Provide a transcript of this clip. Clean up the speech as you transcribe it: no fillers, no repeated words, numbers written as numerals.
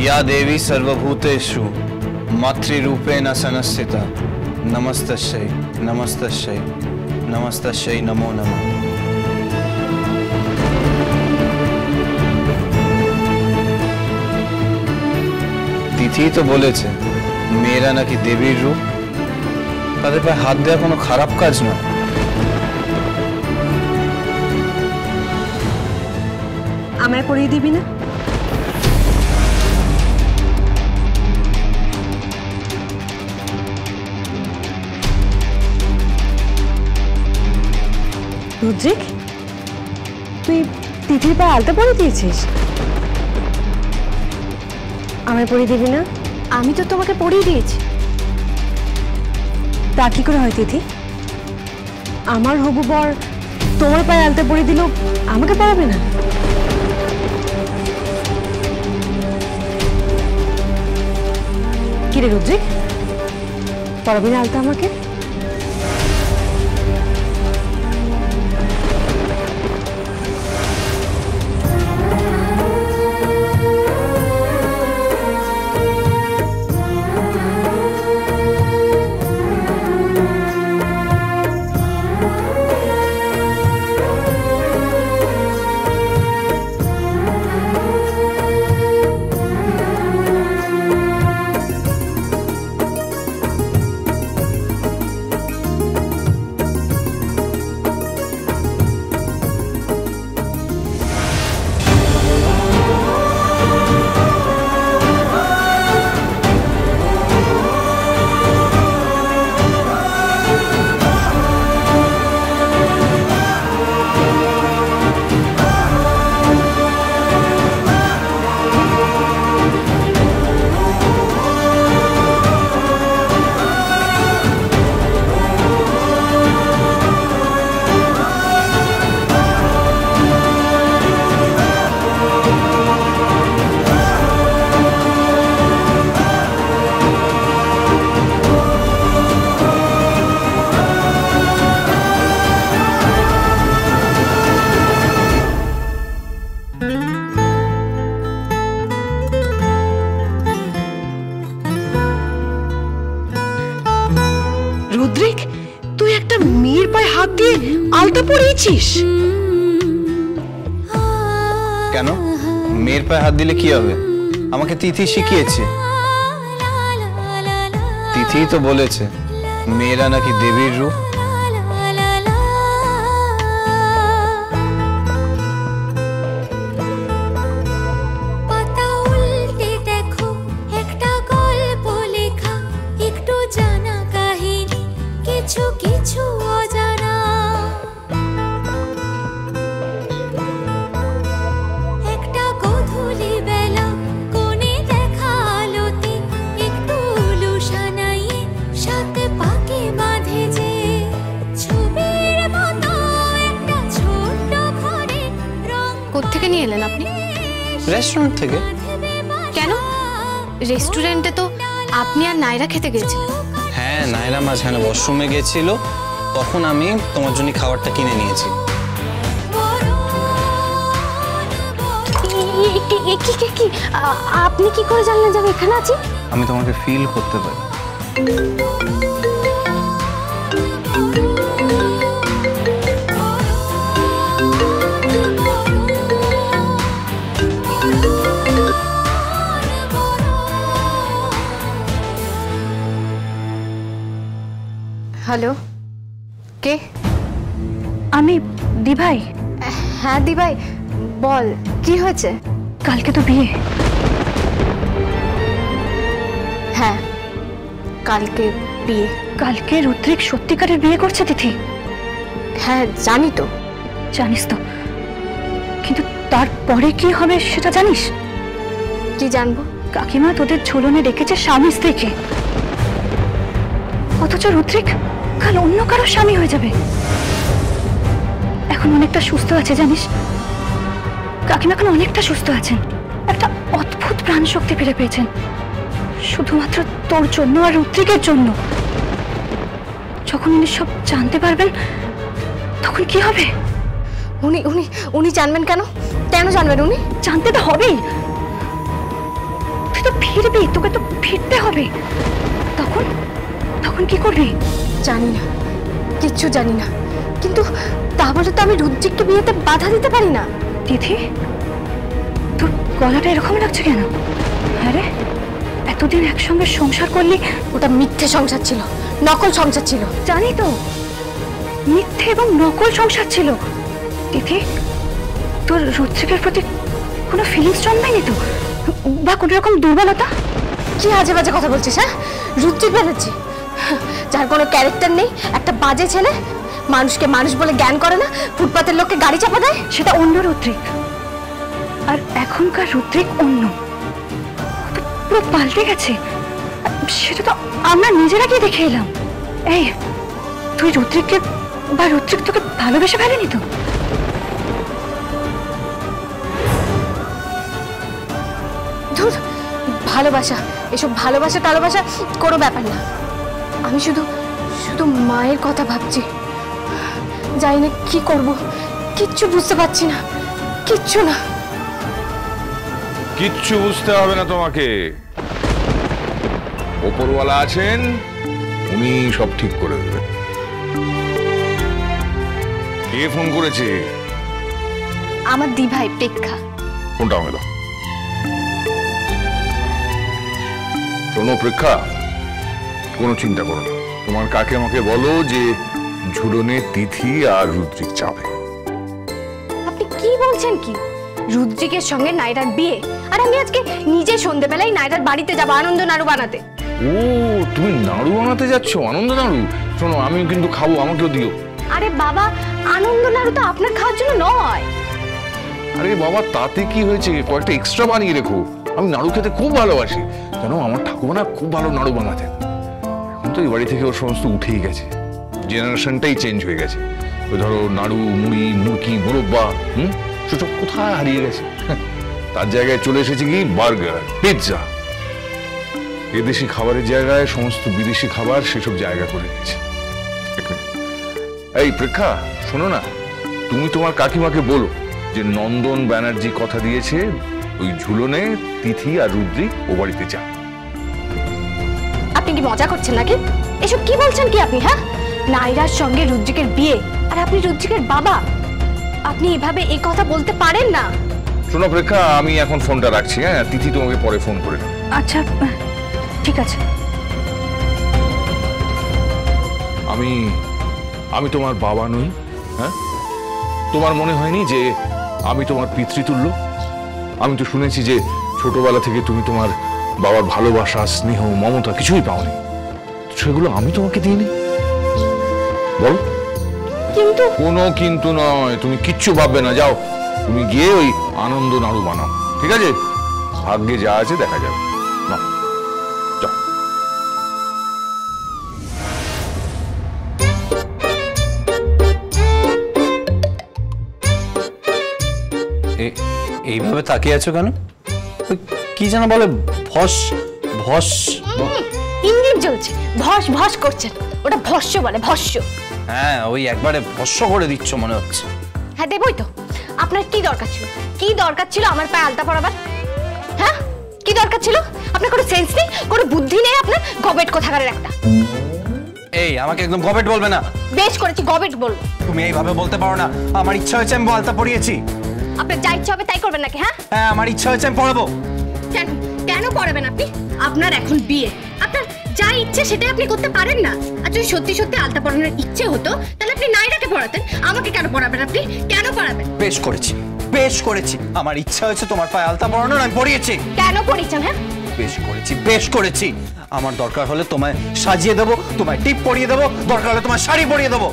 या देवी सर्वभूतेषु मातृरूपेण संस्थिता नमस्तस्यै नमस्तस्यै नमस्तस्यै नमो नमः। তিথি তো বলেছে মেয়েরা নাকি দেবীর রূপ, তাদের পায়ে হাত দেওয়া কোনো খারাপ কাজ নয়। আমায় পরিয়ে দিবি না? রুদ্রিক, তুই তিথির পায়ে আলতা পরিয়ে দিয়েছিস? আমায় পরিয়ে দিবি না? আমি তো তোমাকে পরিয়ে দিয়েছি। তা কি করে হয় তিথি? আমার হবু বর তোমার পায়ে আলতা পরিয়ে দিল, আমাকে পরাবে না? কি রে রুদ্রিক, পরাবি না আলতা আমাকে? রুদ্রিক, তুই একটা মেয়ের পায়ে হাত দিয়ে আলতা পরিয়েছিস? কেন, মেয়ের পায়ে হাত দিলে কি হবে? আমাকে তিথি শিখিয়েছে। তিথি তো বলেছে মেয়েরা নাকি দেবীর রূপ। কোত্থেকে নিয়ে এলেন আপনি? রেস্টুরেন্ট থেকে। কেন? রেস্টুরেন্টে তো আপনি আর নাইরা খেতে গেছিলেন। হ্যাঁ, নাইরা মাঝখানে ওয়াশরুমে গেছিল, তখন আমি তোমার জন্য খাবারটা কিনে নিয়েছি। আপনি কি করে জানলেন যে আমি এখানে আছি? আমি তোমাকে ফিল করতে পারি। হ্যালো, কে? আমি দিভাই। হ্যাঁ দিভাই, বল কি হয়েছে? কালকে তো বিয়ে। হ্যাঁ, কালকে বিয়ে। কালকে রুদ্রিক সত্যিকারের বিয়ে করছে তিথি? হ্যাঁ জানি তো। জানিস তো, কিন্তু তারপরে কি হবে সেটা জানিস? কি জানবো? কাকিমা তোদের ঝুলনে রেখেছে স্বামী স্ত্রীকে, অথচ রুদ্রিক কাল অন্য কারো স্বামী হয়ে যাবে। এখন অনেকটা সুস্থ আছে জানিস, কাকিমা এখন অনেকটা সুস্থ আছেন, একটা অদ্ভুত প্রাণ শক্তি ফিরে পেয়েছেন, শুধুমাত্র তোর জন্য আর রুদ্রিকের জন্য। যখন উনি সব জানতে পারবেন তখন কি হবে? উনি উনি উনি জানবেন কেন? কেন জানবেন উনি? জানতে তো হবেই। তুই তুই তো ফিরবি, তোকে তো ফিরতে হবে। তখন তখন কি করবি? জানি না, কিচ্ছু জানি না, কিন্তু তা বলে তো আমি রুদ্রিককে বিয়েতে বাধা দিতে পারি না। তিথি, তোর গলাটা এরকম লাগছে কেন? আরে এতদিন একসঙ্গে সংসার করলি। ওটা মিথ্যে সংসার ছিল, নকল সংসার ছিল। জানি তো, মিথ্যে এবং নকল সংসার ছিল। তিথি, তোর রুদ্রিকের প্রতি কোনো ফিলিংস জন্মায়নি তো, বা কোনো রকম দুর্বলতা? কি আজে বাজে কথা বলছিস? হ্যাঁ, রুদ্রিক ব্যানার্জি, যার কোনো ক্যারেক্টার নেই, একটা বাজে ছেলে, মানুষকে মানুষ বলে জ্ঞান করে না, ফুটপাতের লোককে গাড়ি চাপা দেয়। সেটা অন্য রুদ্রিক, আর এখনকার রুদ্রিক অন্য, পুরো পাল্টে গেছে। সেটা তো আমরা নিজেরা গিয়ে দেখে এলাম। এই, তুই রুদ্রিককে বা রুদ্রিক তোকে ভালোবেসে ফেলেনি তো? ধুর, ভালোবাসা, এসব ভালোবাসা টালোবাসা কোনো ব্যাপার না। আমি শুধু শুধু মায়ের কথা ভাবছি। জানি না কি করব, কিচ্ছু বুঝতে পারছি না, কিচ্ছু না। কিচ্ছু বুঝতে হবে না তোমাকে, ওপরওয়ালা আছেন, উনি সব ঠিক করে দেবেন। কে ফোন করেছে? আমার দিভাই প্রেক্ষা। ফোনটা আমাকে দাও। শোনো প্রেক্ষা, কোনো চিন্তা করো না, তোমার কাকে আমাকে বলো যে ঝুলনে তিথি আর রুদ্রিক যাবে। আপনি কি বলছেন? কি রুদ্রিকের সঙ্গে নাইরার বিয়ে, আর আমি আজকে নিজে সন্ধ্যেবেলায় নাইরার বাড়িতে যাবো আনন্দ নাড়ু বানাতে। ও, তুমি নাড়ু বানাতে যাচ্ছ? আনন্দ নাড়ু? শোনো, আমিও কিন্তু খাবো, আমাকেও দিও। আরে বাবা, আনন্দ নাড়ু তো আপনার খাওয়ার জন্য নয়। আরে বাবা, তাতে কি হয়েছে? কয়েকটা এক্সট্রা বানিয়ে রেখো। আমি নাড়ু খেতে খুব ভালোবাসি, জানো আমার ঠাকুমা না খুব ভালো নাড়ু বানাতেন। এখন তো এই বাড়ি থেকে ওর সমস্ত উঠেই গেছে, জেনারেশনটাই চেঞ্জ হয়ে গেছে। ওই ধরো নাড়ু, মুড়ি, মুরকি, মোরব্বা, সেসব কোথায় হারিয়ে গেছে। তার জায়গায় চলে এসেছে কি বার্গার, পিৎজা। এদেশি খাবারের জায়গায় সমস্ত বিদেশি খাবার সেসব জায়গা করে নিয়েছে। এই প্রেক্ষা, শোনো না, তুমি তোমার কাকিমাকে বলো যে নন্দন ব্যানার্জি কথা দিয়েছে ওই ঝুলনে তিথি আর রুদ্রিক ও বাড়িতে যা। আপনি কি মজা করছেন নাকি? এসব কি বলছেন কি আপনি? হ্যাঁ, নাইরার সঙ্গে রুদ্রিকের বিয়ে, আর আপনি রুদ্রিকের বাবা, আপনি এভাবে এই কথা বলতে পারেন না। শোনো প্রেক্ষা, আমি এখন ফোনটা রাখছি। হ্যাঁ, তিথি তোমাকে পরে ফোন করে নেবে। আচ্ছা, ঠিক আছে। আমি তোমার বাবা নই? হ্যাঁ, তোমার মনে হয়নি যে আমি তোমার পিতৃতুল্য? আমি তো শুনেছি যে ছোটবেলা থেকে তুমি তোমার বাবার ভালোবাসা, স্নেহ, মমতা কিছুই পাওনি, সেগুলো আমি তোমাকে দিইনি? বল। কিন্তু কোনো কিন্তু নয়, তুমি কিচ্ছু ভাববে না। যাও, তুমি গিয়ে ওই আনন্দ নাড়ু বানাও, ঠিক আছে? ভাগ্যে যা আছে দেখা যাবে। না, যাও। এইভাবে তাকিয়ে আছো কেন? ওই কি যেন বলে, ভস ভস। ইঞ্জিন চলছে, ভস ভস করছেন, ওটা ভস্য বলে, ভস্য। হ্যাঁ, ওই একবারে ভস্য করে দিচ্ছ মনে হচ্ছে। হ্যাঁ, দেবই তো। আপনার কি দরকার ছিল? কি দরকার ছিল আমার পায়ে আলতা পরাবার? হ্যাঁ, কি দরকার ছিল? আপনার কোনো সেন্স নেই, কোনো বুদ্ধি নেই আপনার, গবেট কোথাকারের একটা। এই, আমাকে একদম গবেট বলবে না। বেশ করেছি, গবেট বলবো। তুমি এইভাবে বলতে পারো না। আমার ইচ্ছা হয়েছে আমি আলতা পরিয়েছি। আপনার যা ইচ্ছা হবে তাই করবেন নাকি? হ্যাঁ, হ্যাঁ, আমার ইচ্ছা হয়েছে আমি পড়াবো। কেন কেন পড়াবেন আপনি? আপনার এখন বিয়ে, আপনার যা ইচ্ছে সেটাই আপনি করতে পারেন না। আর যদি সত্যি সত্যি আলতা পড়ানোর ইচ্ছে হতো, তাহলে আপনি নাইরাকে পড়াতেন। আমাকে কেন পড়াবেন আপনি? কেন পড়াবেন? বেশ করেছি, বেশ করেছি। আমার ইচ্ছা হয়েছে তোমার পায়ে আলতা পরানোর, আমি পরিয়েছি। কেন পড়িয়েছেন? হ্যাঁ, বেশ করেছি, বেশ করেছি। আমার দরকার হলে তোমায় সাজিয়ে দেবো, তোমায় টিপ পরিয়ে দেবো, দরকার হলে তোমার শাড়ি পরিয়ে দেবো।